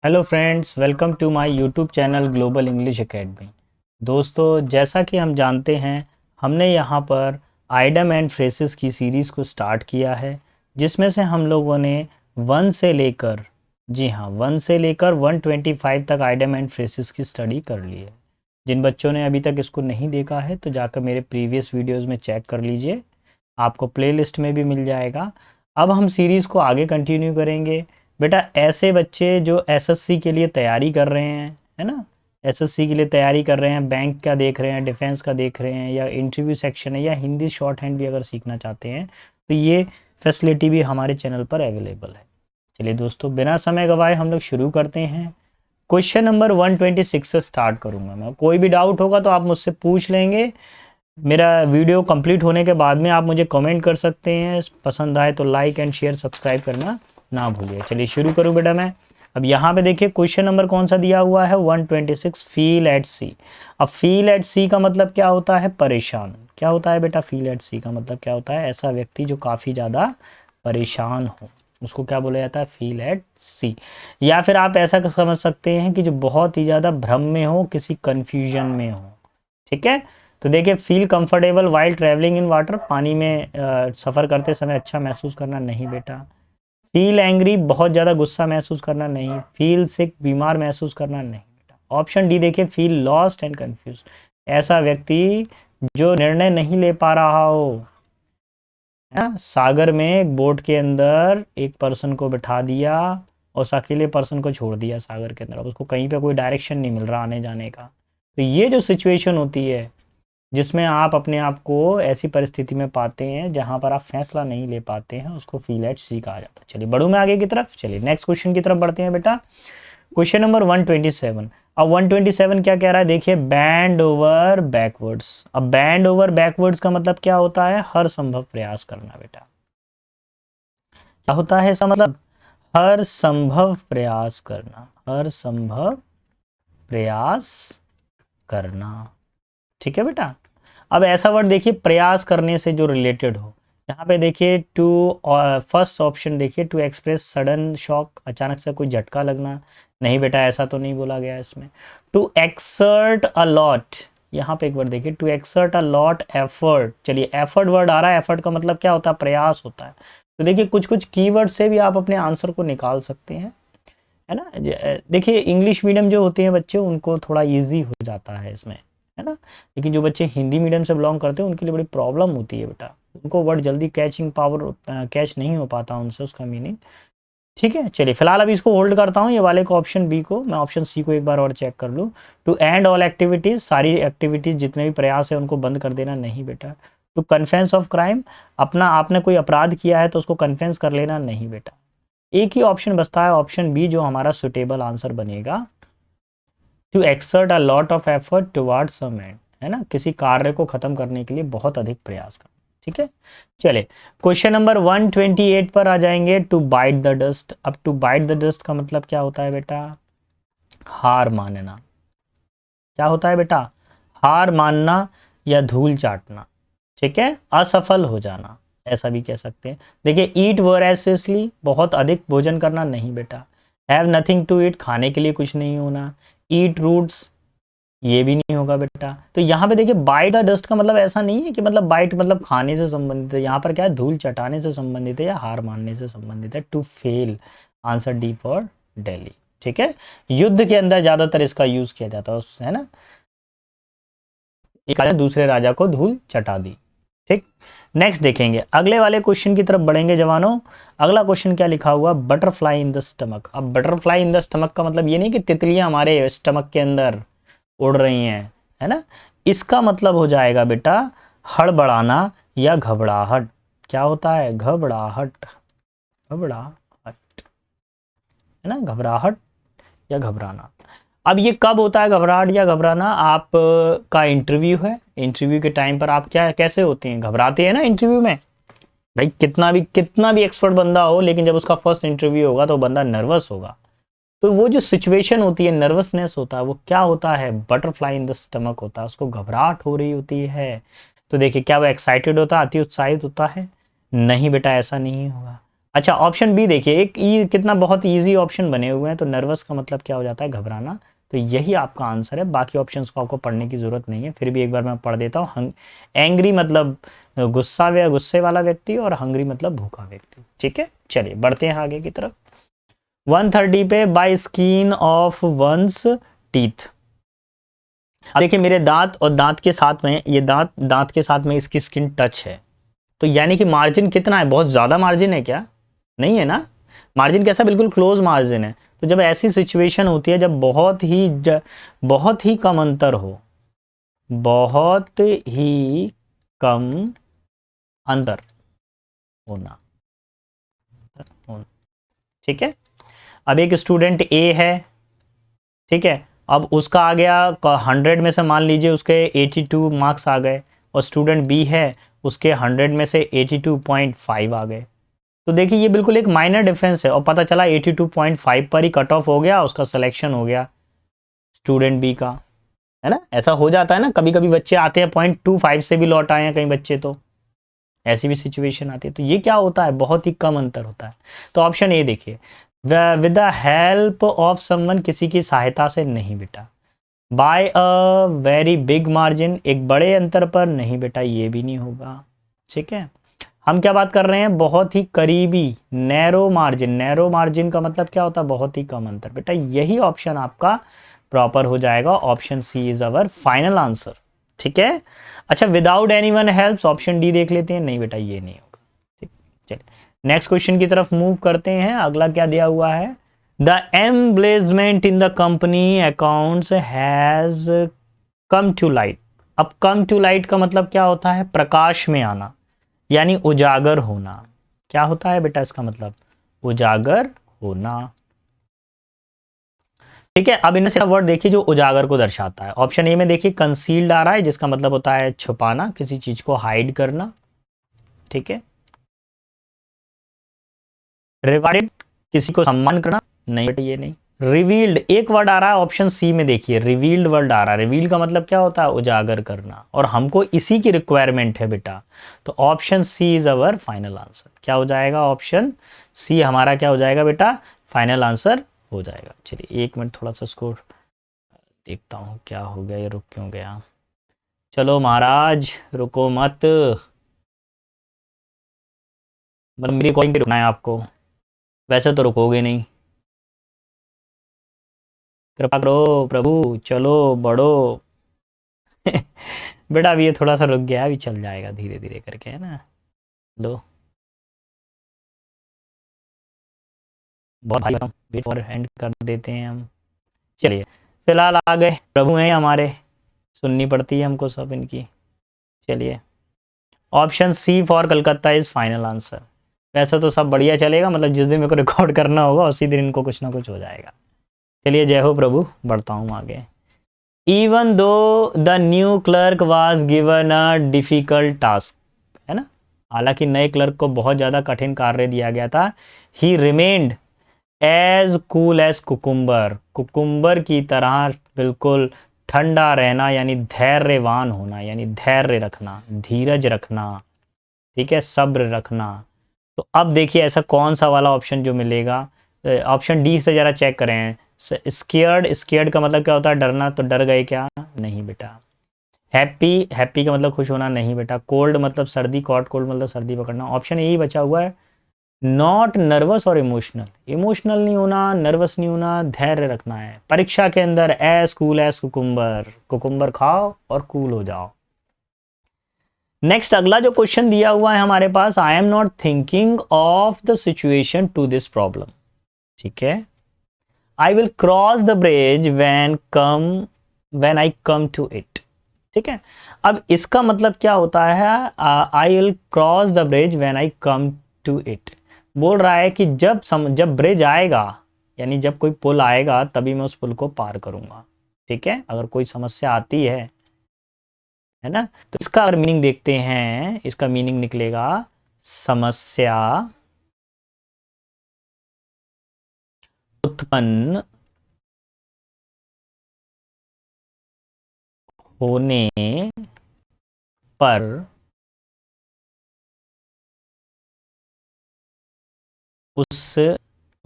Hello friends, welcome to my YouTube channel global English academy. दोस्तों, जैसा कि हम जानते हैं, हमने यहाँ पर आइडम एंड फ्रेसेस की सीरीज़ को स्टार्ट किया है, जिसमें से हम लोगों ने 1 से लेकर 1 से लेकर 125 तक आइडम एंड फ्रेसेस की स्टडी कर ली है। जिन बच्चों ने अभी तक इसको नहीं देखा है तो जाकर मेरे प्रीवियस वीडियोज़ में चेक कर लीजिए, आपको प्लेलिस्ट में भी मिल जाएगा। अब हम सीरीज़ को आगे कंटिन्यू करेंगे। बेटा, ऐसे बच्चे जो एसएससी के लिए तैयारी कर रहे हैं, है ना, एसएससी के लिए तैयारी कर रहे हैं, बैंक का देख रहे हैं, डिफेंस का देख रहे हैं, या इंटरव्यू सेक्शन है, या हिंदी शॉर्ट हैंड भी अगर सीखना चाहते हैं तो ये फैसिलिटी भी हमारे चैनल पर अवेलेबल है। चलिए दोस्तों, बिना समय गवाए हम लोग शुरू करते हैं। क्वेश्चन नंबर 126 से स्टार्ट करूँगा मैं। कोई भी डाउट होगा तो आप मुझसे पूछ लेंगे। मेरा वीडियो कंप्लीट होने के बाद में आप मुझे कमेंट कर सकते हैं। पसंद आए तो लाइक एंड शेयर सब्सक्राइब करना ना भूलिए। चलिए शुरू करूँ बेटा मैं। अब यहाँ पे देखिए क्वेश्चन नंबर कौन सा दिया हुआ है, 126, फील एट सी। अब फील एट सी का मतलब क्या होता है? परेशान। क्या होता है बेटा? फील एट सी का मतलब क्या होता है? ऐसा व्यक्ति जो काफ़ी ज़्यादा परेशान हो, उसको क्या बोला जाता है? फील एट सी। या फिर आप ऐसा समझ सकते हैं कि जो बहुत ही ज़्यादा भ्रम में हो, किसी कन्फ्यूजन में हो। ठीक है, तो देखिए, feel comfortable while travelling in water, पानी में सफ़र करते समय अच्छा महसूस करना नहीं बेटा। फील एंग्री, बहुत ज़्यादा गुस्सा महसूस करना नहीं। फील सिक, बीमार महसूस करना नहीं बेटा। ऑप्शन डी देखिए, फील लॉस्ट एंड कंफ्यूज, ऐसा व्यक्ति जो निर्णय नहीं ले पा रहा हो। सागर में एक बोट के अंदर एक पर्सन को बिठा दिया और उस अकेले पर्सन को छोड़ दिया सागर के अंदर, अब उसको कहीं पे कोई डायरेक्शन नहीं मिल रहा आने जाने का। तो ये जो सिचुएशन होती है जिसमें आप अपने आप को ऐसी परिस्थिति में पाते हैं जहां पर आप फैसला नहीं ले पाते हैं, उसको फील एट सी कहा जाता है। चलिए बढ़ूं मैं आगे की तरफ। चलिए नेक्स्ट क्वेश्चन की तरफ बढ़ते हैं बेटा। Question number 127। अब 127 क्या कह रहा है? देखिए, बैंड ओवर बैकवर्ड्स। अब बैंड ओवर बैकवर्ड्स का मतलब क्या होता है? हर संभव प्रयास करना बेटा। क्या होता है इसका मतलब? हर संभव प्रयास करना, हर संभव प्रयास करना। ठीक है बेटा। अब ऐसा वर्ड देखिए, प्रयास करने से जो रिलेटेड हो। यहाँ पे देखिए टू, फर्स्ट ऑप्शन देखिए, टू एक्सप्रेस सडन शॉक, अचानक से कोई झटका लगना। नहीं बेटा, ऐसा तो नहीं बोला गया इसमें। टू एक्सर्ट अ लॉट, यहाँ पे एक वर्ड देखिए, to exert a lot effort. चलिए, एफर्ट वर्ड आ रहा है। एफर्ट का मतलब क्या होता है? प्रयास होता है। तो देखिए, कुछ कुछ कीवर्ड से भी आप अपने आंसर को निकाल सकते हैं, है ना। देखिए, इंग्लिश मीडियम जो होते हैं बच्चे, उनको थोड़ा ईजी हो जाता है इसमें, है ना। लेकिन जो बच्चे हिंदी मीडियम से बिलोंग करते हैं उनके लिए बड़ी प्रॉब्लम होती है बेटा। उनको वर्ड जल्दी कैचिंग पावर कैच नहीं हो पाता उनसे उसका मीनिंग। ठीक है, चलिए फिलहाल अभी इसको होल्ड करता हूँ, ये वाले को, ऑप्शन बी को। मैं ऑप्शन सी को एक बार और चेक कर लूँ। टू एंड ऑल एक्टिविटीज़, सारी एक्टिविटीज़ जितने भी प्रयास है उनको बंद कर देना नहीं बेटा। टू कन्फेंस ऑफ क्राइम, अपना आपने कोई अपराध किया है तो उसको कन्फेंस कर लेना नहीं बेटा। एक ही ऑप्शन बचता है, ऑप्शन बी, जो हमारा सुटेबल आंसर बनेगा। To exert a lot of effort towards some end, है ना, किसी कार्य को खत्म करने के लिए बहुत अधिक प्रयास करना। ठीक है, चले क्वेश्चन नंबर 128 पर आ जाएंगे। To bite the dust. अब टू बाइट द डस्ट का मतलब क्या होता है बेटा? हार मानना। क्या होता है बेटा? हार मानना या धूल चाटना। ठीक है, असफल हो जाना, ऐसा भी कह सकते हैं। देखिए, ईट वोरेसियसली, बहुत अधिक भोजन करना नहीं बेटा। हैव नथिंग टू ईट, खाने के लिए कुछ नहीं होना। ईट रूट्स, ये भी नहीं होगा बेटा। तो यहाँ पे देखिए, बाइट द डस्ट का मतलब ऐसा नहीं है कि मतलब बाइट मतलब खाने से संबंधित है। यहाँ पर क्या है? धूल चटाने से संबंधित है या हार मानने से संबंधित है। To fail, answer D for Delhi. ठीक है, युद्ध के अंदर ज्यादातर इसका यूज किया जाता है ना। एक राजा दूसरे राजा को धूल चटा दी। ठीक, नेक्स्ट देखेंगे, अगले वाले क्वेश्चन की तरफ बढ़ेंगे जवानों। अगला क्वेश्चन क्या लिखा हुआ? Butterfly in the stomach. अब बटरफ्लाई इन द स्टमक का मतलब ये नहीं कि तितलियां हमारे स्टमक के अंदर उड़ रही हैं, है ना। इसका मतलब हो जाएगा बेटा हड़बड़ाना या घबराहट। क्या होता है? घबराहट, घबराहट, है ना, घबराहट या घबराना। अब ये कब होता है घबराहट या घबराना? आप का इंटरव्यू है, इंटरव्यू के टाइम पर आप क्या कैसे होते हैं? घबराते हैं ना इंटरव्यू में। भाई, कितना भी एक्सपर्ट बंदा हो, लेकिन जब उसका फर्स्ट इंटरव्यू होगा तो बंदा नर्वस होगा। तो वो जो सिचुएशन होती है, नर्वसनेस होता है, वो क्या होता है? बटरफ्लाई इन द स्टमक होता है, उसको घबराहट हो रही होती है। तो देखिए, क्या वो एक्साइटेड होता है, अति उत्साहित होता है? नहीं बेटा, ऐसा नहीं होगा। अच्छा ऑप्शन बी देखिए, एक कितना बहुत इजी ऑप्शन बने हुए हैं। तो नर्वस का मतलब क्या हो जाता है, घबराना। तो यही आपका आंसर है, बाकी ऑप्शंस को आपको पढ़ने की ज़रूरत नहीं है। फिर भी एक बार मैं पढ़ देता हूँ। एंग्री मतलब गुस्सा व गुस्से वाला व्यक्ति, और हंग्री मतलब भूखा व्यक्ति। ठीक है, चलिए बढ़ते हैं आगे की तरफ। 130 पे, by skin of one's teeth. अब देखिए मेरे दांत और दांत के साथ में, ये दांत दांत के साथ में इसकी स्किन टच है। तो यानी कि मार्जिन कितना है, बहुत ज़्यादा मार्जिन है क्या? नहीं है ना। मार्जिन कैसा, बिल्कुल क्लोज मार्जिन है। तो जब ऐसी सिचुएशन होती है जब बहुत ही कम अंतर हो, बहुत ही कम अंतर होना, ठीक है। अब एक स्टूडेंट ए है, ठीक है। अब उसका आ गया 100 में से, मान लीजिए उसके 82 मार्क्स आ गए, और स्टूडेंट बी है, उसके 100 में से 82.5 आ गए। तो देखिए ये बिल्कुल एक माइनर डिफरेंस है, और पता चला 82.5 पर ही कट ऑफ हो गया, उसका सिलेक्शन हो गया स्टूडेंट बी का, है ना। ऐसा हो जाता है ना, कभी कभी बच्चे आते हैं 0.25 से भी लौट आए हैं कई बच्चे, तो ऐसी भी सिचुएशन आती है। तो ये क्या होता है, बहुत ही कम अंतर होता है। तो ऑप्शन ए देखिए, with the help of someone, किसी की सहायता से नहीं बेटा। By a very big margin, एक बड़े अंतर पर, नहीं बेटा ये भी नहीं होगा। ठीक है, हम क्या बात कर रहे हैं, बहुत ही करीबी, नैरो मार्जिन। नैरो मार्जिन का मतलब क्या होता है, बहुत ही कम अंतर। बेटा यही ऑप्शन आपका प्रॉपर हो जाएगा, option C is our final answer. ठीक है। अच्छा, without anyone helps, option D देख लेते हैं। नहीं बेटा ये नहीं होगा। ठीक, चलिए नेक्स्ट क्वेश्चन की तरफ मूव करते हैं। अगला क्या दिया हुआ है, the embezzlement in the company accounts has come to light. अब कम टू लाइट का मतलब क्या होता है, प्रकाश में आना, यानी उजागर होना। क्या होता है बेटा इसका मतलब, उजागर होना। ठीक है, अब इनमें से वर्ड देखिए जो उजागर को दर्शाता है। ऑप्शन ए में देखिए कंसील्ड आ रहा है, जिसका मतलब होता है छुपाना, किसी चीज को हाइड करना। ठीक है। रिवार्डेड, किसी को सम्मान करना। नहीं बेटा ये नहीं। रिवील्ड, एक वर्ड आ रहा है ऑप्शन सी में देखिए, रिवील्ड वर्ड आ रहा है। रिवील का मतलब क्या होता है, उजागर करना, और हमको इसी की रिक्वायरमेंट है बेटा। तो option C is our final answer. क्या हो जाएगा, ऑप्शन सी हमारा क्या हो जाएगा बेटा, फाइनल आंसर हो जाएगा। चलिए एक मिनट, थोड़ा सा स्कोर देखता हूँ क्या हो गया, ये रुक क्यों गया। चलो महाराज रुको मत, मतलब मेरी कॉलिंग पे रुकना है आपको, वैसे तो रुकोगे नहीं। कृपा करो प्रभु, चलो बढ़ो। बेटा अभी ये थोड़ा सा रुक गया, अभी चल जाएगा धीरे धीरे करके, है ना। दो बहुत भाई, वेट फॉर एंड कर देते हैं हम। चलिए फिलहाल आ गए, प्रभु हैं हमारे, सुननी पड़ती है हमको सब इनकी। चलिए option C for Calcutta is final answer. वैसे तो सब बढ़िया चलेगा, मतलब जिस दिन मेरे को रिकॉर्ड करना होगा उसी दिन इनको कुछ ना कुछ हो जाएगा। चलिए जय हो प्रभु, बढ़ता हूँ आगे। Even though the new clerk was given a difficult task, है ना। हालांकि नए क्लर्क को बहुत ज़्यादा कठिन कार्य दिया गया था, he remained as cool as cucumber, cucumber की तरह बिल्कुल ठंडा रहना, यानी धैर्यवान होना, यानी धैर्य रखना, धीरज रखना। ठीक है, सब्र रखना। तो अब देखिए ऐसा कौन सा वाला ऑप्शन जो मिलेगा, ऑप्शन डी से जरा चेक करें। स्केयर्ड, स्केयर्ड का मतलब क्या होता है, डरना, तो डर गए क्या, नहीं बेटा। हैप्पी, हैप्पी का मतलब खुश होना, नहीं बेटा। कोल्ड मतलब सर्दी, कॉट कोल्ड मतलब सर्दी पकड़ना। ऑप्शन यही बचा हुआ है, नॉट नर्वस और इमोशनल, इमोशनल नहीं होना, नर्वस नहीं होना, धैर्य रखना है परीक्षा के अंदर। As cool as cucumber, cucumber खाओ और कूल हो जाओ। नेक्स्ट अगला जो क्वेश्चन दिया हुआ है हमारे पास, I am not thinking of the situation to this problem. ठीक है, I will cross the bridge when I come to it. ठीक है, अब इसका मतलब क्या होता है, I will cross the bridge when I come to it. बोल रहा है कि जब ब्रिज आएगा, यानी जब कोई पुल आएगा तभी मैं उस पुल को पार करूंगा। ठीक है, अगर कोई समस्या आती है ना, तो इसका अगर मीनिंग देखते हैं, इसका मीनिंग निकलेगा समस्या उत्पन्न होने पर उस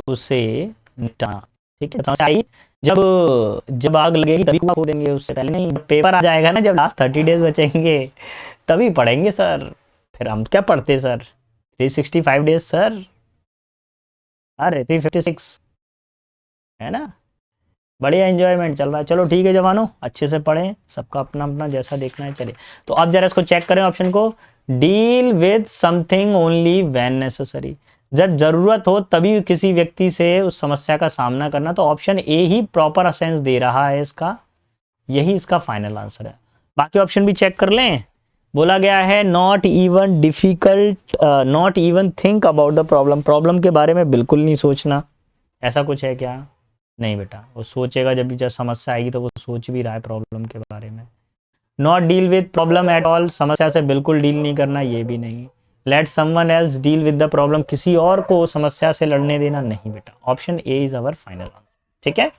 उसे निपटाना। ठीक है, समझ आई? जब जब आग लगेगी तभी कुआं खोदेंगे, उससे पहले नहीं। जब पेपर आ जाएगा ना, जब लास्ट 30 डेज बचेंगे तभी पढ़ेंगे सर। फिर हम क्या पढ़ते सर? 365 डेज सर, अरे 356, है ना? बढ़िया एंजॉयमेंट चल रहा है। चलो ठीक है जवानों, अच्छे से पढ़ें, सबका अपना अपना जैसा देखना है। चलिए तो अब जरा इसको चेक करें ऑप्शन को। Deal with something only when necessary, जब जरूरत हो तभी किसी व्यक्ति से उस समस्या का सामना करना। तो ऑप्शन ए ही प्रॉपर असेंस दे रहा है इसका, यही इसका फाइनल आंसर है। बाकी ऑप्शन भी चेक कर लें। बोला गया है not even difficult, not even think about the problem, problem के बारे में बिल्कुल नहीं सोचना। ऐसा कुछ है क्या? नहीं बेटा, वो सोचेगा जब भी, जब समस्या आएगी तो वो सोच भी रहा है प्रॉब्लम के बारे में। Not deal with problem at all, समस्या से बिल्कुल डील नहीं करना, ये भी नहीं। Let someone else deal with the problem, किसी और को समस्या से लड़ने देना, नहीं बेटा। Option A is our final answer. ठीक है,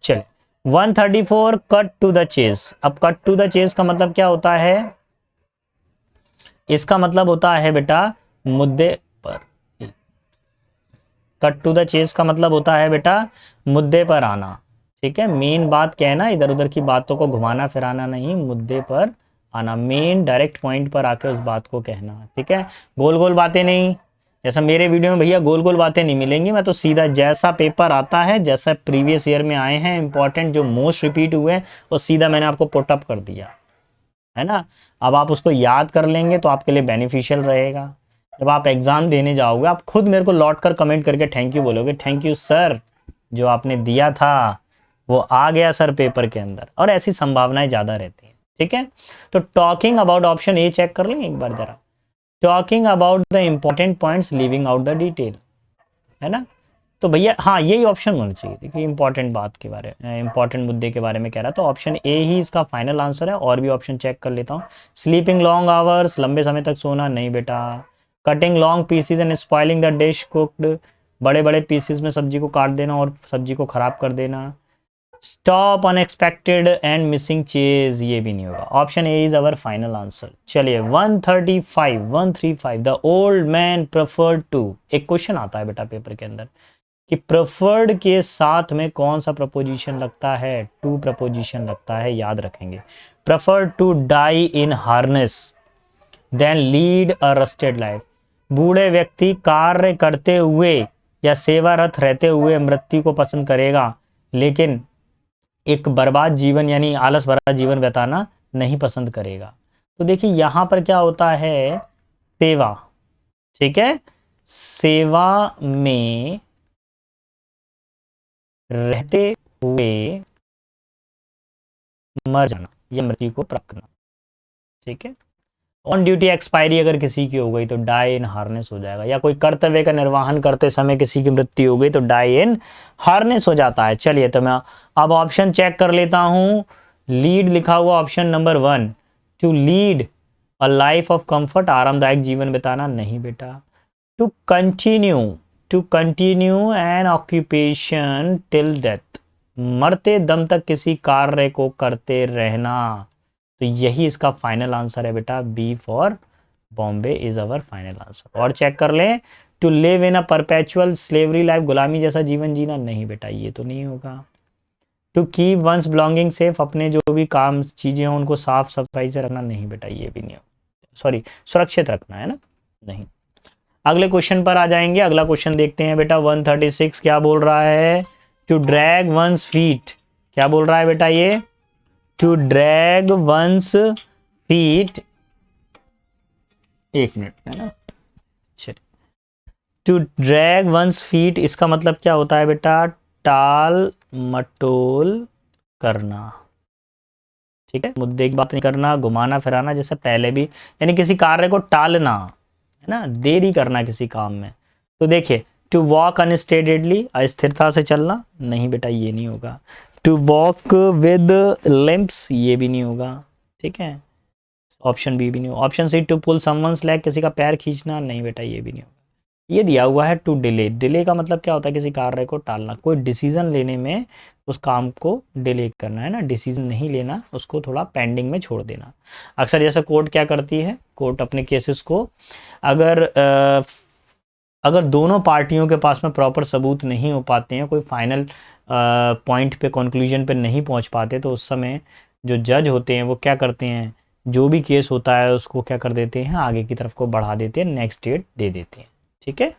चलिए 134 कट टू द चेस। अब कट टू द चेस का मतलब क्या होता है? इसका मतलब होता है बेटा मुद्दे पर। कट टू द चेस का मतलब होता है बेटा मुद्दे पर आना। ठीक है, मेन बात कहना, इधर उधर की बातों को घुमाना फिराना नहीं, मुद्दे पर आना, मेन डायरेक्ट पॉइंट पर आके उस बात को कहना। ठीक है, गोल गोल बातें नहीं। जैसा मेरे वीडियो में भैया गोल गोल बातें नहीं मिलेंगी, मैं तो सीधा जैसा पेपर आता है, जैसा प्रीवियस ईयर में आए हैं इंपॉर्टेंट जो मोस्ट रिपीट हुए हैं, वो सीधा मैंने आपको पुटअप कर दिया है ना। अब आप उसको याद कर लेंगे तो आपके लिए बेनिफिशियल रहेगा। जब आप एग्जाम देने जाओगे आप खुद मेरे को लौट कर कमेंट करके थैंक यू बोलोगे, थैंक यू सर, जो आपने दिया था वो आ गया सर पेपर के अंदर, और ऐसी संभावनाएं ज्यादा रहती हैं। ठीक है, तो talking about, option A check कर लें एक बार जरा। Talking about the important points leaving out the detail, है ना। तो भैया हाँ, यही ऑप्शन होना चाहिए। देखिए इंपॉर्टेंट बात के बारे में, इंपॉर्टेंट मुद्दे के बारे में कह रहा, तो ऑप्शन ए ही इसका फाइनल आंसर है। और भी ऑप्शन चेक कर लेता हूँ। स्लीपिंग लॉन्ग आवर्स, लंबे समय तक सोना, नहीं बेटा। Cutting long pieces and spoiling the dish cooked, बड़े बड़े पीसीज में सब्जी को काट देना और सब्जी को खराब कर देना। Stop unexpected and missing chase, ये भी नहीं होगा। Option A is our final answer. चलिए 135 the old man preferred to, एक क्वेश्चन आता है बेटा पेपर के अंदर कि प्रेफर्ड के साथ में कौन सा प्रपोजिशन लगता है? टू प्रपोजिशन लगता है, याद रखेंगे। Preferred to die in harness than lead a rusted life, बूढ़े व्यक्ति कार्य करते हुए या सेवारत रहते हुए मृत्यु को पसंद करेगा, लेकिन एक बर्बाद जीवन यानी आलस भरा जीवन बिताना नहीं पसंद करेगा। तो देखिए यहां पर क्या होता है, सेवा। ठीक है, सेवा में रहते हुए मर जाना या मृत्यु को प्राप्त करना। ठीक है, ऑन ड्यूटी एक्सपायरी अगर किसी की हो गई तो डाई इन हार्नेस हो जाएगा, या कोई कर्तव्य का निर्वहन करते समय किसी की मृत्यु हो गई तो डाई इन हार्नेस हो जाता है। चलिए तो मैं अब ऑप्शन चेक कर लेता हूं। लीड लिखा हुआ option number 1, to lead a life of comfort, आरामदायक जीवन बिताना, नहीं बेटा। To continue an occupation till death, मरते दम तक किसी कार्य को करते रहना, तो यही इसका फाइनल आंसर है बेटा। B for Bombay is our final answer. और चेक कर लें। To live in a perpetual slavery life, गुलामी जैसा जीवन जीना, नहीं बेटा ये तो नहीं होगा। To keep one's belongings safe, अपने जो भी काम चीजें हैं उनको साफ सफाई से रखना, नहीं बेटा ये भी नहीं होगा। सॉरी, सुरक्षित रखना है ना, नहीं। अगले क्वेश्चन पर आ जाएंगे। अगला क्वेश्चन देखते हैं बेटा 136 क्या बोल रहा है। टू ड्रैग वंस फीट, क्या बोल रहा है बेटा ये? टू ड्रैग वंस फीट, एक मिनट है ना। चलिए, टू ड्रैग वंस फीट इसका मतलब क्या होता है बेटा? टाल मटोल करना। ठीक है, मुद्दे की बात नहीं करना, घुमाना फिराना, जैसे पहले भी, यानी किसी कार्य को टालना है ना, देरी करना किसी काम में। तो देखिए टू वॉक अनस्टेडेडली, अस्थिरता से चलना, नहीं बेटा ये नहीं होगा। टू वॉक विद लिम्प्स, ये भी नहीं होगा। ठीक है, ऑप्शन बी भी नहीं होगा। Option C to pull someone's leg, किसी का पैर खींचना, नहीं बेटा ये भी नहीं होगा। ये दिया हुआ है टू डिले, डिले का मतलब क्या होता है? किसी कार्य को टालना, कोई डिसीजन लेने में उस काम को डिले करना, है ना, डिसीजन नहीं लेना, उसको थोड़ा पेंडिंग में छोड़ देना। अक्सर जैसे कोर्ट क्या करती है, कोर्ट अपने केसेस को अगर दोनों पार्टियों के पास में प्रॉपर सबूत नहीं हो पाते हैं, कोई फाइनल पॉइंट पे कंक्लूजन पे नहीं पहुंच पाते, तो उस समय जो जज होते हैं वो क्या करते हैं, जो भी केस होता है उसको क्या कर देते हैं, आगे की तरफ को बढ़ा देते हैं, नेक्स्ट डेट दे देते हैं। ठीक है,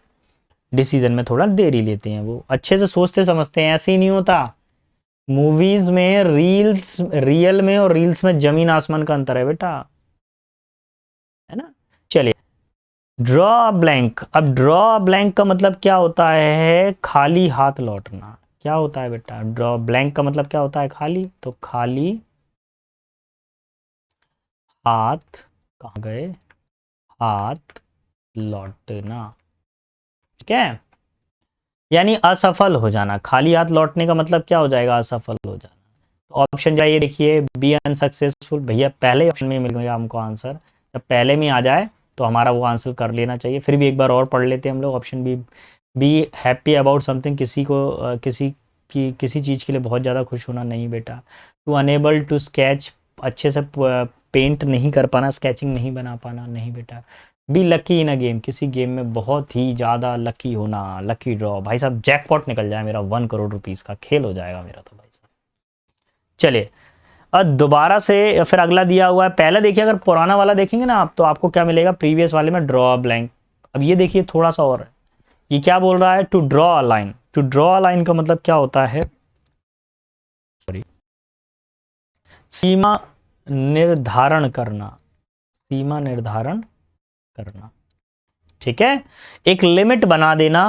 डिसीजन में थोड़ा देरी लेते हैं, वो अच्छे से सोचते समझते हैं। ऐसे ही नहीं होता, मूवीज में रियल में और रील्स में जमीन आसमान का अंतर है बेटा, है ना। चलिए, ड्रॉ ब्लैंक। अब ड्रॉ ब्लैंक का मतलब क्या होता है, खाली हाथ लौटना। क्या होता है बेटा, ड्रॉ ब्लैंक का मतलब क्या होता है, खाली। तो खाली हाथ, कहाँ गए, हाथ लौटना। ठीक है, यानी असफल हो जाना। खाली हाथ लौटने का मतलब क्या हो जाएगा, असफल हो जाना। तो ऑप्शन जाइए, देखिए बी अनसक्सेसफुल। भैया पहले ऑप्शन में मिल गया हमको आंसर, जब पहले में आ जाए तो हमारा वो आंसर कर लेना चाहिए। फिर भी एक बार और पढ़ लेते हैं हम लोग, option B. Be happy about something, किसी को किसी चीज़ के लिए बहुत ज़्यादा खुश होना, नहीं बेटा। टू अनेबल टू स्केच, अच्छे से पेंट नहीं कर पाना, स्केचिंग नहीं बना पाना, नहीं बेटा। Be lucky in a game, किसी गेम में बहुत ही ज़्यादा लकी होना, लकी ड्रॉ। भाई साहब जैकपॉट निकल जाए मेरा, 1 करोड़ रुपीज़ का खेल हो जाएगा मेरा तो भाई साहब। चलिए, अब दोबारा से फिर अगला दिया हुआ है। पहले देखिए, अगर पुराना वाला देखेंगे ना आप, तो आपको क्या मिलेगा, प्रीवियस वाले में ड्रॉ ब्लैंक। अब ये देखिए थोड़ा सा और है, ये क्या बोल रहा है, to draw a line. To draw a line का मतलब क्या होता है, सॉरी, सीमा निर्धारण करना, सीमा निर्धारण करना। ठीक है, एक लिमिट बना देना।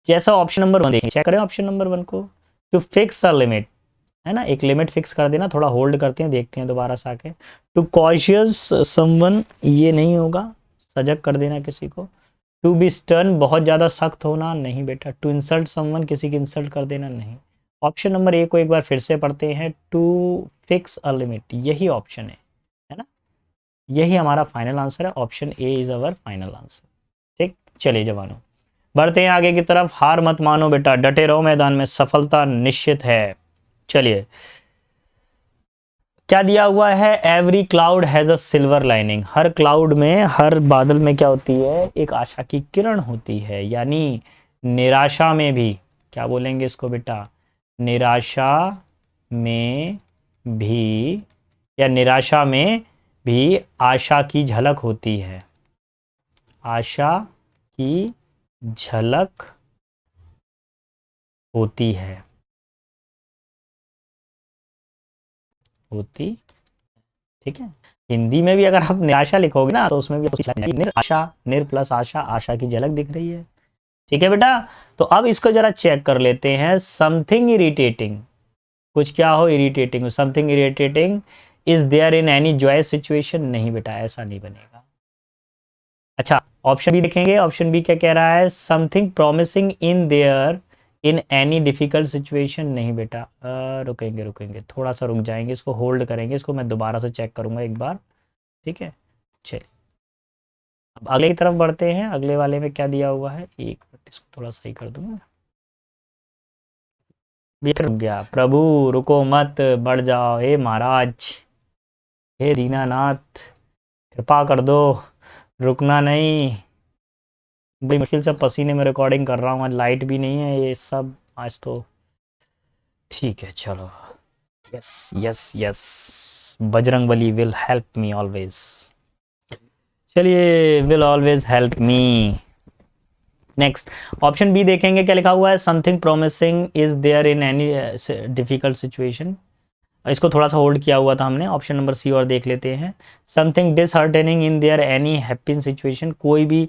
जैसा ऑप्शन नंबर 1 देखिए, चेक करें ऑप्शन नंबर 1 को। टू फिक्स अ लिमिट, है ना, एक लिमिट फिक्स कर देना। थोड़ा होल्ड करते हैं, देखते हैं दोबारा से आके। टू कॉशियस समवन, ये नहीं होगा, सजग कर देना किसी को। टू बी स्टर्न, बहुत ज़्यादा सख्त होना, नहीं बेटा। टू इंसल्ट समवन, किसी की इंसल्ट कर देना, नहीं। ऑप्शन नंबर 1 को एक बार फिर से पढ़ते हैं, टू फिक्स अ लिमिट, यही ऑप्शन है ना, यही हमारा फाइनल आंसर है। Option A is our final answer. ठीक, चलिए जवानों, बढ़ते हैं आगे की तरफ। हार मत मानो बेटा, डटे रहो मैदान में, सफलता निश्चित है। चलिए, क्या दिया हुआ है, every cloud has a silver lining. Her cloud में, हर बादल में क्या होती है, एक आशा की किरण होती है। यानी निराशा में भी, क्या बोलेंगे इसको बेटा, निराशा में भी, या निराशा में भी आशा की झलक होती है। आशा की झलक होती है, होती। ठीक है, हिंदी में भी अगर आप निराशा लिखोगे ना, तो उसमें भी निराशा, निर प्लस आशा, आशा की झलक दिख रही है। ठीक है बेटा, तो अब इसको जरा चेक कर लेते हैं। समथिंग इरिटेटिंग, कुछ क्या हो, इरिटेटिंग हो। Something irritating is there in any joy situation, नहीं बेटा, ऐसा नहीं बनेगा। अच्छा, ऑप्शन बी देखेंगे। ऑप्शन बी क्या कह रहा है, something promising in there in any difficult situation, नहीं बेटा। रुकेंगे रुकेंगे, थोड़ा सा रुक जाएंगे, इसको होल्ड करेंगे, इसको मैं दोबारा से चेक करूंगा एक बार। ठीक है, चलिए अब अगले की तरफ बढ़ते हैं। अगले वाले में क्या दिया हुआ है, एक मिनट, इसको थोड़ा सही कर दूंगा। ये रुक गया, प्रभु रुको मत, बढ़ जाओ, हे महाराज, हे दीनानाथ, कृपा कर दो, रुकना नहीं। बड़ी मुश्किल से पसीने में रिकॉर्डिंग कर रहा हूँ, आज लाइट भी नहीं है, ये सब आज तो ठीक है। चलो, yes yes yes, Bajrang Bali will help me always. चलिए, will always help me. Next, option B देखेंगे, क्या लिखा हुआ है, something promising is there in any difficult situation. इसको थोड़ा सा होल्ड किया हुआ था हमने। ऑप्शन नंबर सी और देख लेते हैं। Something disheartening in their any happy situation, कोई भी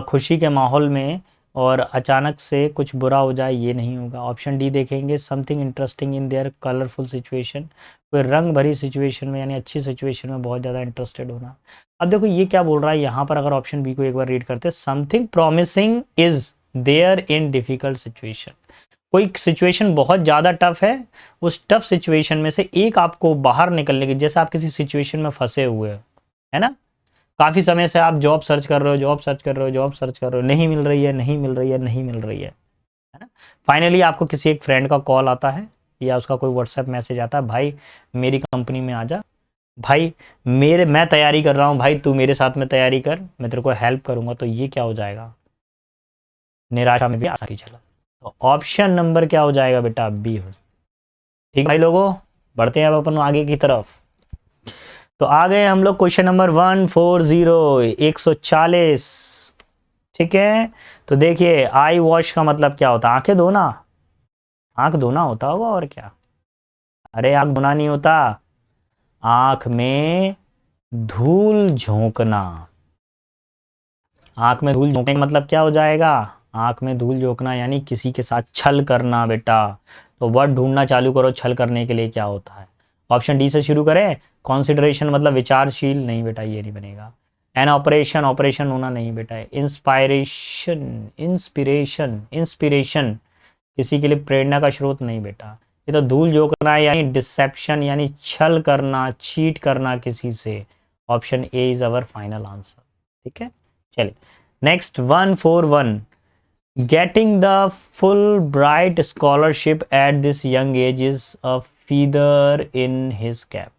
खुशी के माहौल में और अचानक से कुछ बुरा हो जाए, ये नहीं होगा। ऑप्शन डी देखेंगे, something interesting in their colourful situation, कोई रंग भरी सिचुएशन में, यानी अच्छी सिचुएशन में बहुत ज़्यादा इंटरेस्टेड होना। अब देखो ये क्या बोल रहा है यहाँ पर, अगर ऑप्शन बी को एक बार रीड करते हैं, something promising is there in difficult situation, कोई सिचुएशन बहुत ज़्यादा टफ है, उस टफ सिचुएशन में से एक आपको बाहर निकलने की, जैसे आप किसी सिचुएशन में फंसे हुए हो, है ना, काफ़ी समय से आप जॉब सर्च कर रहे हो, जॉब सर्च कर रहे हो, जॉब सर्च कर रहे हो, नहीं मिल रही है, नहीं मिल रही है, नहीं मिल रही है ना। फाइनली आपको किसी एक फ्रेंड का कॉल आता है, या उसका कोई व्हाट्सएप मैसेज आता है, भाई मेरी कंपनी में आ जा, भाई मैं तैयारी कर रहा हूँ भाई, तू मेरे साथ में तैयारी कर, मैं तेरे को हेल्प करूंगा, तो ये क्या हो जाएगा, निराशा में भी आसानी चला। तो ऑप्शन नंबर क्या हो जाएगा बेटा, बी हो। ठीक भाई लोगों, बढ़ते हैं अब अपन आगे की तरफ। तो आ गए हम लोग क्वेश्चन नंबर 140, 140। ठीक है, तो देखिए आई वॉश का मतलब क्या होता है, आंखें धोना, आंख धोना होता होगा और क्या। अरे आंख धोना नहीं होता, आंख में धूल झोंकना। आंख में धूल झोंकने का मतलब क्या हो जाएगा, आंख में धूल झोंकना यानी किसी के साथ छल करना बेटा। तो वर्ड ढूंढना चालू करो, छल करने के लिए क्या होता है। ऑप्शन डी से शुरू करें, कॉन्सिडरेशन मतलब विचारशील, नहीं बेटा ये नहीं बनेगा। एन ऑपरेशन, ऑपरेशन होना नहीं बेटा। इंस्पायरेशन, इंस्पिरेशन, इंस्पिरेशन किसी के लिए प्रेरणा का स्रोत नहीं बेटा। ये तो धूल झोंकना यानी डिसेप्शन यानी छल करना, चीट करना किसी से। Option A is our final answer. ठीक है, चलिए next 141। Getting the full bright scholarship at this young age is a feather in his cap.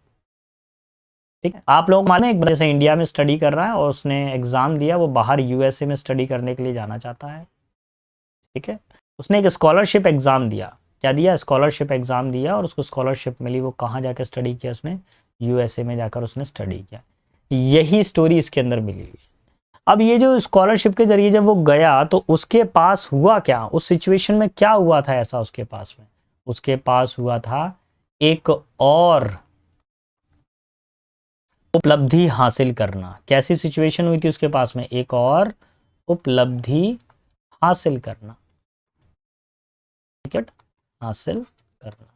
ठीक है, आप लोग माने एक जैसे इंडिया में स्टडी कर रहा है और उसने एग्जाम दिया, वो बाहर यूएसए में स्टडी करने के लिए जाना चाहता है। ठीक है, उसने एक स्कॉलरशिप एग्जाम दिया, क्या दिया, स्कॉलरशिप एग्जाम दिया, और उसको स्कॉलरशिप मिली। वो कहाँ जाकर स्टडी किया उसने, यूएसए में जाकर उसने स्टडी किया। यही स्टोरी इसके अंदर मिली हुई है। अब ये जो स्कॉलरशिप के जरिए जब वो गया तो उसके पास हुआ क्या, उस सिचुएशन में क्या हुआ था ऐसा उसके पास में, उसके पास हुआ था एक और उपलब्धि हासिल करना। कैसी सिचुएशन हुई थी उसके पास में, एक और उपलब्धि हासिल करना, टिकट हासिल करना।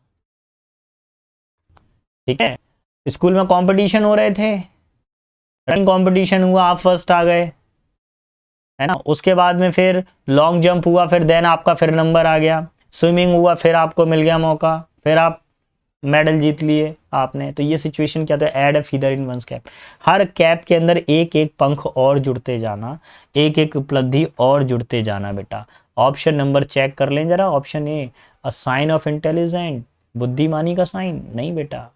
ठीक है, स्कूल में कंपटीशन हो रहे थे, रनिंग कंपटीशन हुआ, आप फर्स्ट आ गए, है ना। उसके बाद में फिर लॉन्ग जंप हुआ, फिर देन आपका फिर नंबर आ गया। स्विमिंग हुआ, फिर आपको मिल गया मौका, फिर आप मेडल जीत लिए आपने। तो ये सिचुएशन क्या था, add a feather in one's cap. हर कैप के अंदर एक एक पंख और जुड़ते जाना, एक एक उपलब्धि और जुड़ते जाना बेटा। ऑप्शन नंबर चेक कर लें जरा, option A a sign of intelligent, बुद्धिमानी का साइन नहीं बेटा।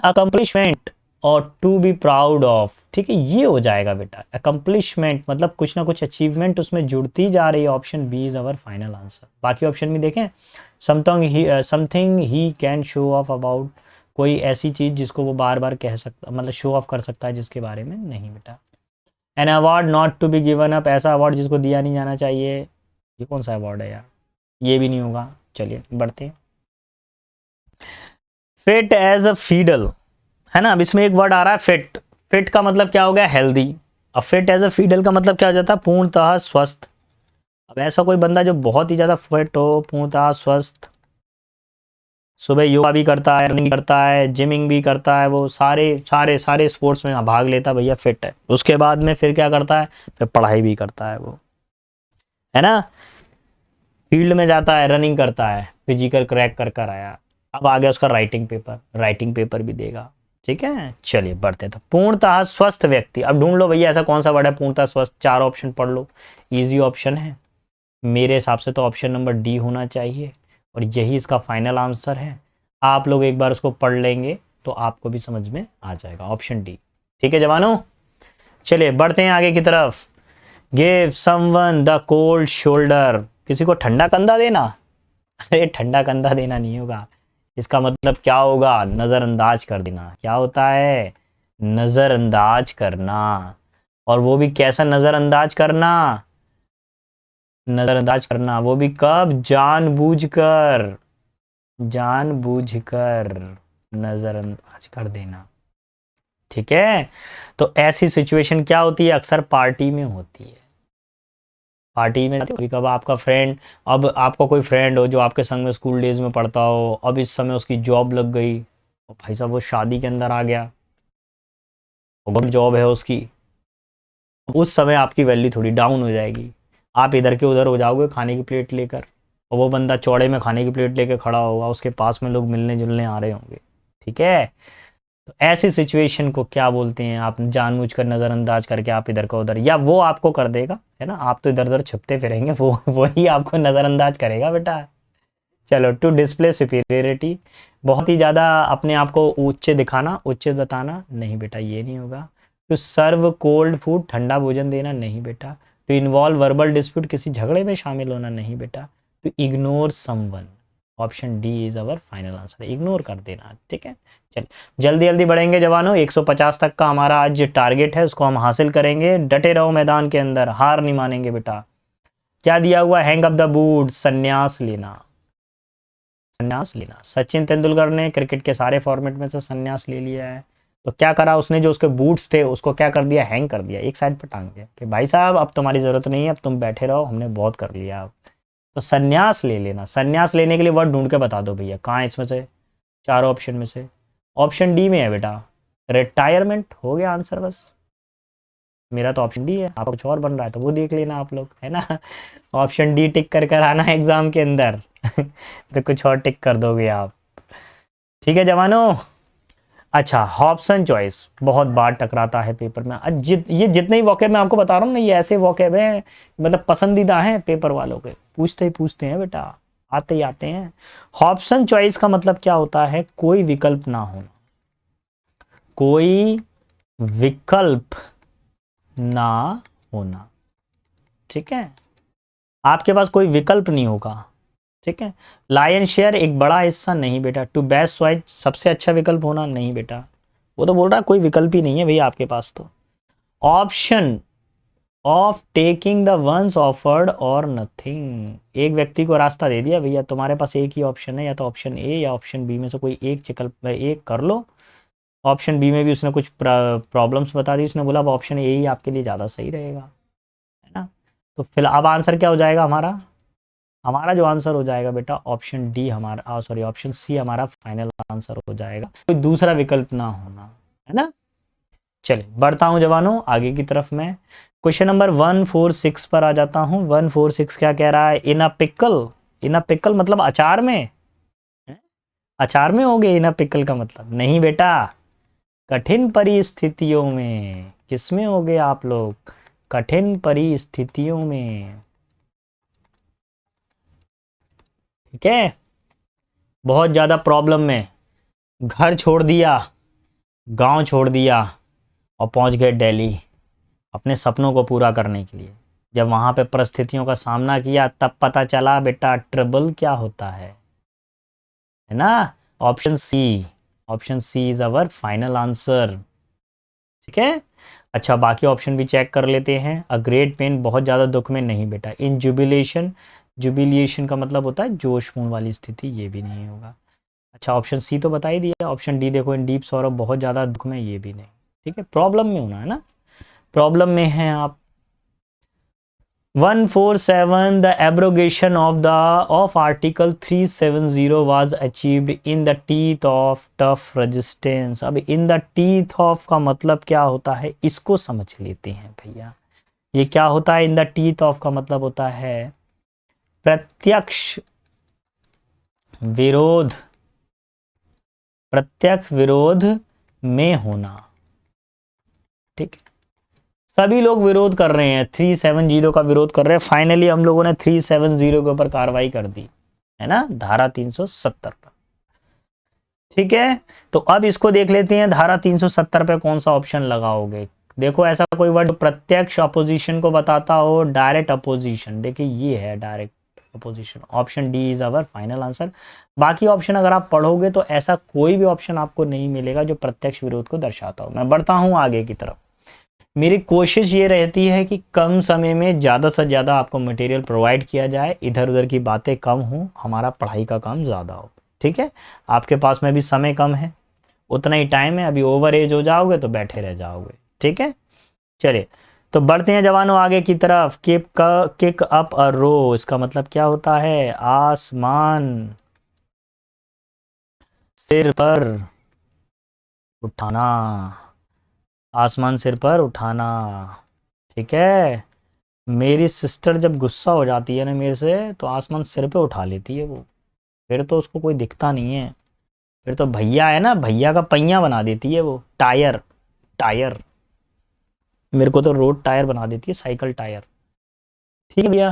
अकम्पलिशमेंट और टू बी प्राउड ऑफ। ठीक है, ये हो जाएगा बेटा, अकम्पलिशमेंट मतलब कुछ ना कुछ अचीवमेंट उसमें जुड़ती जा रही है। Option B is our final answer. बाकी ऑप्शन भी देखें, something he can show off about, कोई ऐसी चीज जिसको वो बार बार कह सकता, मतलब शो ऑफ कर सकता है, जिसके बारे में नहीं बेटा। An award not to be given up, ऐसा अवार्ड जिसको दिया नहीं जाना चाहिए। ये कौन सा अवार्ड है यार, ये भी नहीं होगा। चलिए बढ़ते हैं। फिट एज अ फीडल, है ना। अब इसमें एक वर्ड आ रहा है फिट, फिट का मतलब क्या हो गया, हेल्दी। अब फिट एज अ फीडल का मतलब क्या हो जाता है, पूर्णतः स्वस्थ। अब ऐसा कोई बंदा जो बहुत ही ज्यादा फिट हो, पूर्णतः स्वस्थ, सुबह योगा भी करता है, रनिंग करता है, जिमिंग भी करता है, वो सारे सारे सारे स्पोर्ट्स में भाग लेता है, भैया फिट है। उसके बाद में फिर क्या करता है, फिर पढ़ाई भी करता है वो, है ना। फील्ड में जाता है, रनिंग करता है, फिजिकल क्रैक कर कर आया। अब आ गया उसका राइटिंग पेपर, राइटिंग पेपर भी देगा। ठीक है, चलिए बढ़ते हैं। तो पूर्णतः स्वस्थ व्यक्ति, अब ढूंढ लो भैया ऐसा कौन सा वर्ड है पूर्णतः स्वस्थ, चार ऑप्शन पढ़ लो, इजी ऑप्शन है मेरे हिसाब से तो ऑप्शन नंबर डी होना चाहिए, और यही इसका फाइनल आंसर है। आप लोग एक बार उसको पढ़ लेंगे तो आपको भी समझ में आ जाएगा, ऑप्शन डी। ठीक है जवानों, चलिए बढ़ते हैं आगे की तरफ। Give someone the cold shoulder, किसी को ठंडा कंधा देना। अरे ठंडा कंधा देना नहीं होगा, इसका मतलब क्या होगा, नजरअंदाज कर देना। क्या होता है, नजरअंदाज करना। और वो भी कैसा नजरअंदाज करना, नजरअंदाज करना वो भी कब, जानबूझकर, जानबूझकर नजरअंदाज कर देना। ठीक है, तो ऐसी सिचुएशन क्या होती है, अक्सर पार्टी में होती है। पार्टी में कभी कब आपका फ्रेंड, अब आपका कोई फ्रेंड हो जो आपके संग में स्कूल डेज में पढ़ता हो, अब इस समय उसकी जॉब लग गई, और भाई साहब वो शादी के अंदर आ गया, गवर्नमेंट जॉब है उसकी, उस समय आपकी वैल्यू थोड़ी डाउन हो जाएगी। आप इधर के उधर हो जाओगे खाने की प्लेट लेकर, और वो बंदा चौड़े में खाने की प्लेट लेकर खड़ा होगा, उसके पास में लोग मिलने जुलने आ रहे होंगे। ठीक है, तो ऐसी सिचुएशन को क्या बोलते हैं, आप जानबूझकर नज़रअंदाज करके आप इधर का उधर, या वो आपको कर देगा, है ना। आप तो इधर उधर छुपते फिरेंगे, वो वही आपको नज़रअंदाज करेगा बेटा। चलो, टू डिस्प्ले सुपीरियरिटी, बहुत ही ज़्यादा अपने आप को उच्च दिखाना, उच्च बताना, नहीं बेटा ये नहीं होगा। टू सर्व कोल्ड फूड, ठंडा भोजन देना, नहीं बेटा। टू इन्वॉल्व वर्बल डिस्प्यूट, किसी झगड़े में शामिल होना, नहीं बेटा। To ignore someone, option D is our final answer, ignore कर देना। ठीक है, चलिए जल्दी जल्दी बढ़ेंगे जवानों, 150 तक का हमारा आज टारगेट है, उसको हम हासिल करेंगे। डटे रहो मैदान के अंदर, हार नहीं मानेंगे बेटा। क्या दिया हुआ, हैंग अप द बूट, संन्यास लेना, संन्यास लेना। सचिन तेंदुलकर ने क्रिकेट के सारे फॉर्मेट में से संन्यास ले लिया है, तो क्या करा उसने, जो उसके बूट्स थे उसको क्या कर दिया, हैंग कर दिया, एक साइड पर टांग दिया कि भाई साहब अब तुम्हारी ज़रूरत नहीं है, अब तुम बैठे रहो, हमने बहुत कर लिया अब। तो संन्यास ले लेना। संन्यास लेने के लिए वर्ड ढूंढ के बता दो भैया, कहाँ है इसमें से, चारों ऑप्शन में से। ऑप्शन डी में है बेटा, रिटायरमेंट। हो गया आंसर बस। मेरा तो ऑप्शन डी है, आपका कुछ और बन रहा है तो वो देख लेना आप लोग, है ना। ऑप्शन डी टिक कर कर आना एग्जाम के अंदर तो कुछ और टिक कर दोगे आप। ठीक है जवानों। अच्छा, ऑप्शन चॉइस बहुत बार टकराता है पेपर में। ये जितने ही वोकैब मैं आपको बता रहा हूँ ना, ये ऐसे वोकैब हैं मतलब पसंदीदा हैं पेपर वालों के, पूछते ही पूछते हैं बेटा, आते ही आते हैं। ऑप्शन चॉइस का मतलब क्या होता है, कोई विकल्प ना होना, कोई विकल्प ना होना। ठीक है, आपके पास कोई विकल्प नहीं होगा। ठीक है, लायन शेयर एक बड़ा हिस्सा, नहीं बेटा। टू बेस्ट चॉइस सबसे अच्छा विकल्प होना, नहीं बेटा। वो तो बोल रहा है कोई विकल्प ही नहीं है भैया आपके पास तो। Option of taking the ones offered और नथिंग, एक व्यक्ति को रास्ता दे दिया भैया, तुम्हारे पास एक ही ऑप्शन है, या तो ऑप्शन ए या ऑप्शन बी में से कोई एक विकल्प एक कर लो। ऑप्शन बी में भी उसने कुछ प्रॉब्लम्स बता दी, उसने बोला अब ऑप्शन ए ही आपके लिए ज़्यादा सही रहेगा, है ना। तो फिर अब आंसर क्या हो जाएगा हमारा, हमारा जो आंसर हो जाएगा बेटा ऑप्शन डी, हमारा सॉरी ऑप्शन सी हमारा फाइनल आंसर हो जाएगा, कोई दूसरा विकल्प ना होना, है ना। चलिए बढ़ता हूं जवानों आगे की तरफ। मैं क्वेश्चन नंबर 146 पर आ जाता हूं। 146 क्या कह रहा है, इन अ पिकल, इन अ पिकल मतलब अचार में, हैं? अचार में हो गए इन अ पिकल का मतलब, नहीं बेटा, कठिन परिस्थितियों में। किसमें हो गए आप लोग, कठिन परिस्थितियों में। ठीक है, बहुत ज्यादा प्रॉब्लम में, घर छोड़ दिया, गांव छोड़ दिया और पहुंच गए दिल्ली अपने सपनों को पूरा करने के लिए। जब वहां पे परिस्थितियों का सामना किया तब पता चला बेटा ट्रबल क्या होता है ना। Option C, option C is our final answer. ठीक है, अच्छा बाकी ऑप्शन भी चेक कर लेते हैं। अ ग्रेट पेन, बहुत ज़्यादा दुख में, नहीं बेटा। इन जुबिलेशन, जुबिलिएशन का मतलब होता है जोशपूर्ण वाली स्थिति, ये भी नहीं होगा। अच्छा ऑप्शन सी तो बता ही दिया। ऑप्शन डी देखो, इन डीप सॉरो, बहुत ज़्यादा दुख में, ये भी नहीं। ठीक है, प्रॉब्लम में होना है ना, प्रॉब्लम में हैं आप। 147 the abrogation of article 370 was achieved in the teeth of tough resistance. अब इन द टीथ ऑफ का मतलब क्या होता है, इसको समझ लेते हैं भैया। ये क्या होता है, इन द टीथ ऑफ का मतलब होता है प्रत्यक्ष विरोध, प्रत्यक्ष विरोध में होना। ठीक है, सभी लोग विरोध कर रहे हैं, 370 का विरोध कर रहे हैं। फाइनली हम लोगों ने 370 के ऊपर कार्रवाई कर दी, है ना, धारा 370 पर। ठीक है, तो अब इसको देख लेते हैं, धारा 370 पे कौन सा ऑप्शन लगाओगे। देखो ऐसा कोई वर्ड प्रत्यक्ष अपोजिशन को बताता हो, डायरेक्ट अपोजिशन, देखिए ये है direct opposition. Option D is our final answer. बाकी ऑप्शन अगर आप पढ़ोगे तो ऐसा कोई भी ऑप्शन आपको नहीं मिलेगा जो प्रत्यक्ष विरोध को दर्शाता हो। मैं बढ़ता हूं आगे की तरफ। मेरी कोशिश ये रहती है कि कम समय में ज़्यादा से ज़्यादा आपको मटेरियल प्रोवाइड किया जाए, इधर उधर की बातें कम हो, हमारा पढ़ाई का काम ज़्यादा हो। ठीक है, आपके पास में भी समय कम है, उतना ही टाइम है, अभी ओवर एज हो जाओगे तो बैठे रह जाओगे। ठीक है, चलिए तो बढ़ते हैं जवानों आगे की तरफ। किक अप अ रो, इसका मतलब क्या होता है, आसमान सिर पर उठाना, आसमान सिर पर उठाना। ठीक है, मेरी सिस्टर जब गुस्सा हो जाती है ना मेरे से, तो आसमान सिर पे उठा लेती है वो, फिर तो उसको कोई दिखता नहीं है, फिर तो भैया है ना, भैया का पहिया बना देती है वो, टायर, टायर, मेरे को तो रोड टायर बना देती है, साइकिल टायर। ठीक है भैया,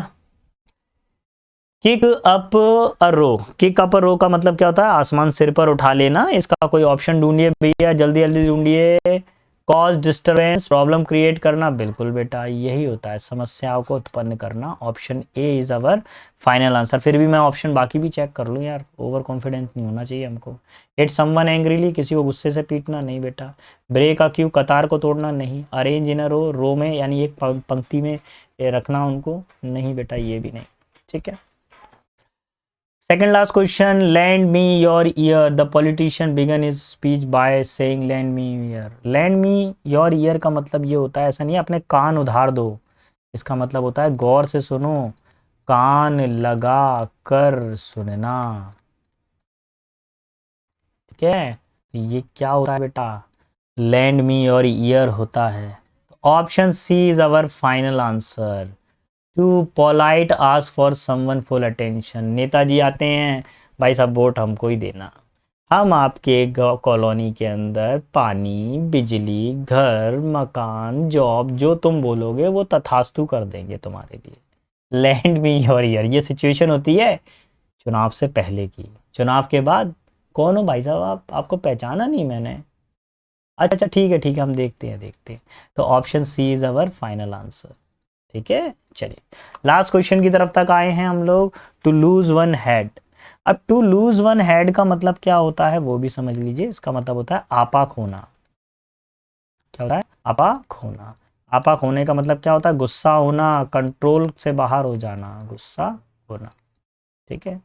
kick up a row, kick up a row का मतलब क्या होता है, आसमान सिर पर उठा लेना। इसका कोई ऑप्शन ढूंढिए भैया, जल्दी जल्दी ढूंढिए। कॉज डिस्टर्बेंस, प्रॉब्लम क्रिएट करना, बिल्कुल बेटा यही होता है, समस्याओं को उत्पन्न करना। Option A is our final answer. फिर भी मैं ऑप्शन बाकी भी चेक कर लूँ यार, ओवर कॉन्फिडेंट नहीं होना चाहिए हमको। हिट समवन एंग्रीली, किसी को गुस्से से पीटना, नहीं बेटा। ब्रेक अ क्यू, कतार को तोड़ना, नहीं। अरेंज इन अ रो में यानी एक पंक्ति में रखना उनको, नहीं बेटा ये भी नहीं। ठीक है, second last question, lend me your ear, the politician began his speech by saying lend me ear। lend me your ear का मतलब ये होता है, ऐसा नहीं है अपने कान उधार दो, इसका मतलब होता है गौर से सुनो, कान लगा कर सुनना। ठीक है, तो ये क्या होता है बेटा, lend me your ear होता है। Option C is our final answer. To polite ask for someone full attention, नेताजी आते हैं, भाई साहब वोट हमको ही देना, हम आपके कॉलोनी के अंदर पानी, बिजली, घर, मकान, जॉब जो तुम बोलोगे वो तथास्तु कर देंगे तुम्हारे लिए। लैंड मी योर ईयर, ये सिचुएशन होती है चुनाव से पहले की। चुनाव के बाद कौन हो भाई साहब आप, आपको पहचाना नहीं मैंने, अच्छा ठीक है ठीक है, हम देखते हैं। तो option C is our final answer. ठीक है, चलिए लास्ट क्वेश्चन की तरफ तक आए हैं हम लोग। टू लूज वन हेड, अब टू लूज वन हेड का मतलब क्या होता है वो भी समझ लीजिए। इसका मतलब होता है आपा खोना। क्या होता है, आपा खोना। आपा खोने का मतलब क्या होता है, गुस्सा होना, कंट्रोल से बाहर हो जाना, गुस्सा होना। ठीक है,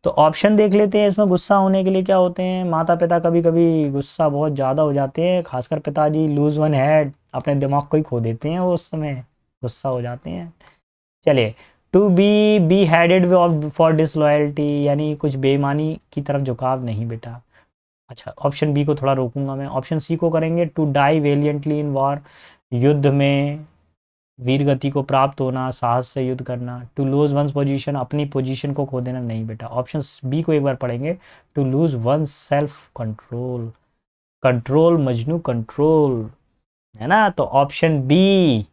तो ऑप्शन देख लेते हैं इसमें गुस्सा होने के लिए क्या होते हैं। माता पिता कभी कभी गुस्सा बहुत ज़्यादा हो जाते हैं, खासकर पिताजी लूज वन हेड, अपने दिमाग को ही खो देते हैं वो, उस समय गुस्सा हो जाते हैं। चलिए, to be headed for disloyalty, यानी कुछ बेईमानी की तरफ झुकाव, नहीं बेटा। अच्छा, ऑप्शन बी को थोड़ा रोकूंगा मैं, ऑप्शन सी को करेंगे। To die valiantly in war, युद्ध में वीर गति को प्राप्त होना, साहस से युद्ध करना। टू लूज वंस पोजीशन, अपनी पोजीशन को खो देना, नहीं बेटा। ऑप्शन बी को एक बार पढ़ेंगे, to lose one self control, control Majnu control, है ना। तो ऑप्शन बी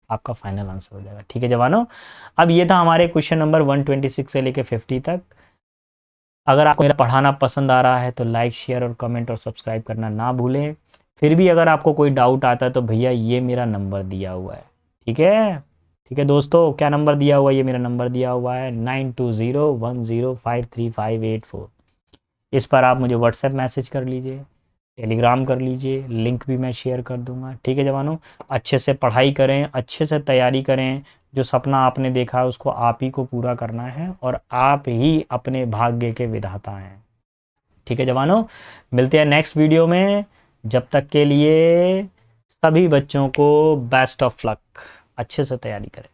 आपका फाइनल आंसर हो जाएगा। ठीक है जवानों, अब ये था हमारे क्वेश्चन नंबर 126 से लेके 50 तक। अगर आपको मेरा पढ़ाना पसंद आ रहा है तो लाइक, शेयर और कमेंट और सब्सक्राइब करना ना भूलें। फिर भी अगर आपको कोई डाउट आता है तो भैया ये मेरा नंबर दिया हुआ है। ठीक है, ठीक है दोस्तों, क्या नंबर दिया हुआ है, ये मेरा नंबर दिया हुआ है 9201053584। इस पर आप मुझे व्हाट्सएप मैसेज कर लीजिए, टेलीग्राम कर लीजिए, लिंक भी मैं शेयर कर दूंगा। ठीक है जवानों, अच्छे से पढ़ाई करें, अच्छे से तैयारी करें। जो सपना आपने देखा है उसको आप ही को पूरा करना है और आप ही अपने भाग्य के विधाता हैं। ठीक है जवानों, मिलते हैं नेक्स्ट वीडियो में। जब तक के लिए सभी बच्चों को बेस्ट ऑफ लक, अच्छे से तैयारी करें।